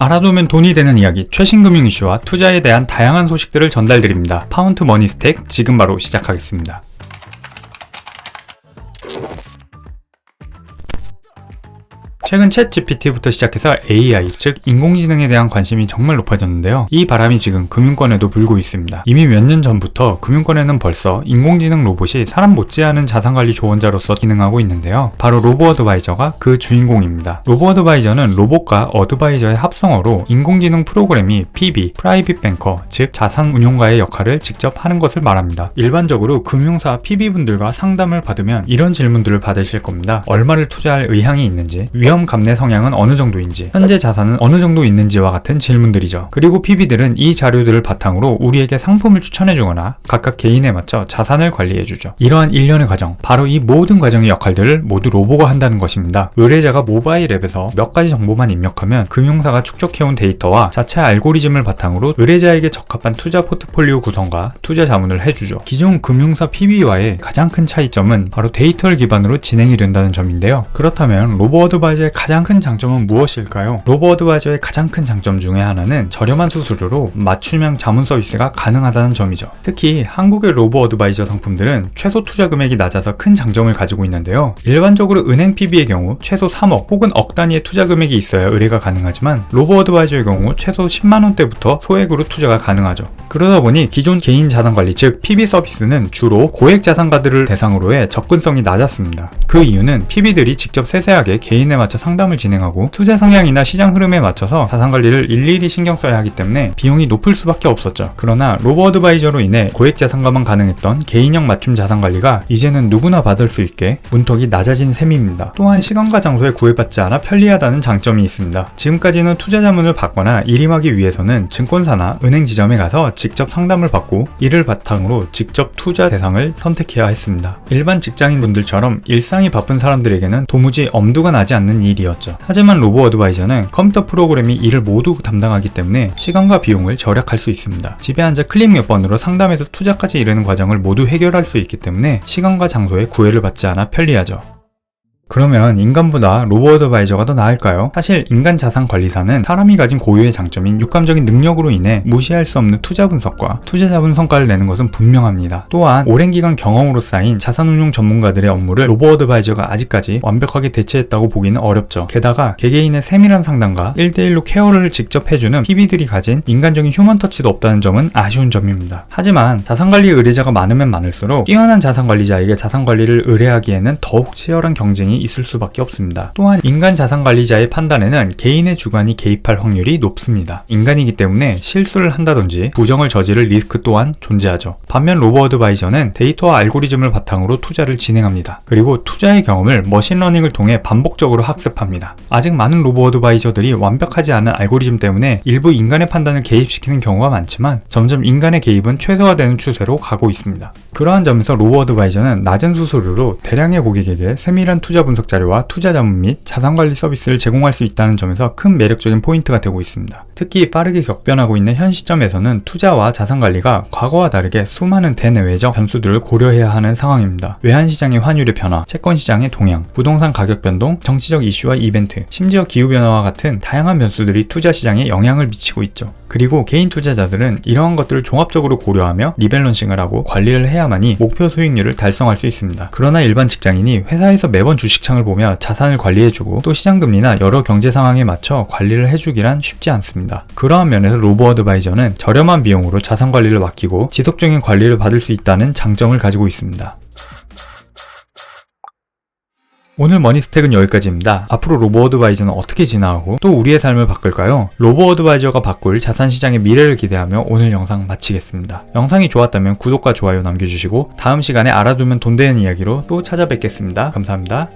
알아두면 돈이 되는 이야기, 최신 금융 이슈와 투자에 대한 다양한 소식들을 전달드립니다. 파운드 머니 스택 지금 바로 시작하겠습니다. 최근 챗 GPT부터 시작해서 AI, 즉 인공지능에 대한 관심이 정말 높아졌는데요. 이 바람이 지금 금융권에도 불고 있습니다. 이미 몇 년 전부터 금융권에는 벌써 인공지능 로봇이 사람 못지않은 자산관리 조언자로서 기능하고 있는데요. 바로 로보어드바이저가 그 주인공입니다. 로보어드바이저는 로봇과 어드바이저의 합성어로 인공지능 프로그램이 PB, 프라이빗 뱅커, 즉 자산운용가의 역할을 직접 하는 것을 말합니다. 일반적으로 금융사 PB분들과 상담을 받으면 이런 질문들을 받으실 겁니다. 얼마를 투자할 의향이 있는지, 위험 감내 성향은 어느 정도인지, 현재 자산은 어느 정도 있는지와 같은 질문들이죠. 그리고 PB들은 이 자료들을 바탕으로 우리에게 상품을 추천해주거나 각각 개인에 맞춰 자산을 관리해주죠. 이러한 일련의 과정, 바로 이 모든 과정의 역할들을 모두 로보가 한다는 것입니다. 의뢰자가 모바일 앱에서 몇 가지 정보만 입력하면 금융사가 축적해온 데이터와 자체 알고리즘을 바탕으로 의뢰자에게 적합한 투자 포트폴리오 구성과 투자 자문을 해주죠. 기존 금융사 PB와의 가장 큰 차이점은 바로 데이터를 기반으로 진행이 된다는 점인데요. 그렇다면 로보어드바이저의 가장 큰 장점은 무엇일까요? 로보어드바이저의 가장 큰 장점 중에 하나는 저렴한 수수료로 맞춤형 자문 서비스가 가능하다는 점이죠. 특히 한국의 로보어드바이저 상품들은 최소 투자 금액이 낮아서 큰 장점을 가지고 있는데요. 일반적으로 은행 PB의 경우 최소 3억 혹은 억 단위의 투자 금액이 있어야 의뢰가 가능하지만 로보어드바이저의 경우 최소 10만원대부터 소액으로 투자가 가능하죠. 그러다 보니 기존 개인 자산관리 즉 PB 서비스는 주로 고액 자산가들을 대상으로 해 접근성이 낮았습니다. 그 이유는 PB들이 직접 세세하게 개인에 맞춰 상담을 진행하고 투자 성향이나 시장 흐름에 맞춰서 자산관리를 일일이 신경 써야 하기 때문에 비용이 높을 수밖에 없었죠. 그러나 로보어드바이저로 인해 고액 자산가만 가능했던 개인형 맞춤 자산관리가 이제는 누구나 받을 수 있게 문턱이 낮아진 셈입니다. 또한 시간과 장소에 구애받지 않아 편리하다는 장점이 있습니다. 지금까지는 투자 자문을 받거나 일임하기 위해서는 증권사나 은행 지점에 가서 직접 상담을 받고 이를 바탕으로 직접 투자 대상을 선택해야 했습니다. 일반 직장인분들처럼 일상이 바쁜 사람들에게는 도무지 엄두가 나지 않는 일이었죠. 하지만 로보어드바이저는 컴퓨터 프로그램이 이를 모두 담당하기 때문에 시간과 비용을 절약할 수 있습니다. 집에 앉아 클릭 몇 번으로 상담에서 투자까지 이르는 과정을 모두 해결할 수 있기 때문에 시간과 장소에 구애를 받지 않아 편리하죠. 그러면 인간보다 로보어드바이저가 더 나을까요? 사실 인간 자산관리사는 사람이 가진 고유의 장점인 육감적인 능력으로 인해 무시할 수 없는 투자 분석과 투자 자본 성과를 내는 것은 분명합니다. 또한 오랜 기간 경험으로 쌓인 자산운용 전문가들의 업무를 로보어드바이저가 아직까지 완벽하게 대체했다고 보기는 어렵죠. 게다가 개개인의 세밀한 상담과 1대1로 케어를 직접 해주는 PB들이 가진 인간적인 휴먼 터치도 없다는 점은 아쉬운 점입니다. 하지만 자산관리 의뢰자가 많으면 많을수록 뛰어난 자산관리자에게 자산관리를 의뢰하기에는 더욱 치열한 경쟁이 있을 수밖에 없습니다. 또한 인간 자산관리자의 판단에는 개인의 주관이 개입할 확률이 높습니다. 인간이기 때문에 실수를 한다든지 부정을 저지를 리스크 또한 존재하죠. 반면 로보어드바이저는 데이터와 알고리즘을 바탕으로 투자를 진행합니다. 그리고 투자의 경험을 머신러닝을 통해 반복적으로 학습합니다. 아직 많은 로보어드바이저들이 완벽하지 않은 알고리즘 때문에 일부 인간의 판단을 개입시키는 경우가 많지만 점점 인간의 개입은 최소화되는 추세로 가고 있습니다. 그러한 점에서 로보어드바이저는 낮은 수수료로 대량의 고객에게 세밀한 투자 분석 자료와 투자 자문 및 자산관리 서비스를 제공할 수 있다는 점에서 큰 매력적인 포인트가 되고 있습니다. 특히 빠르게 격변하고 있는 현 시점에서는 투자와 자산관리가 과거와 다르게 수많은 대내외적 변수들을 고려해야 하는 상황입니다. 외환시장의 환율의 변화, 채권시장의 동향, 부동산 가격 변동, 정치적 이슈와 이벤트, 심지어 기후변화와 같은 다양한 변수들이 투자시장에 영향을 미치고 있죠. 그리고 개인 투자자들은 이러한 것들을 종합적으로 고려하며 리밸런싱을 하고 관리를 해야만이 목표 수익률을 달성할 수 있습니다. 그러나 일반 직장인이 회사에서 매번 주식창을 보며 자산을 관리해주고 또 시장금리나 여러 경제 상황에 맞춰 관리를 해주기란 쉽지 않습니다. 그러한 면에서 로보어드바이저는 저렴한 비용으로 자산 관리를 맡기고 지속적인 관리를 받을 수 있다는 장점을 가지고 있습니다. 오늘 머니스택은 여기까지입니다. 앞으로 로보어드바이저는 어떻게 진화하고 또 우리의 삶을 바꿀까요? 로보어드바이저가 바꿀 자산시장의 미래를 기대하며 오늘 영상 마치겠습니다. 영상이 좋았다면 구독과 좋아요 남겨주시고 다음 시간에 알아두면 돈 되는 이야기로 또 찾아뵙겠습니다. 감사합니다.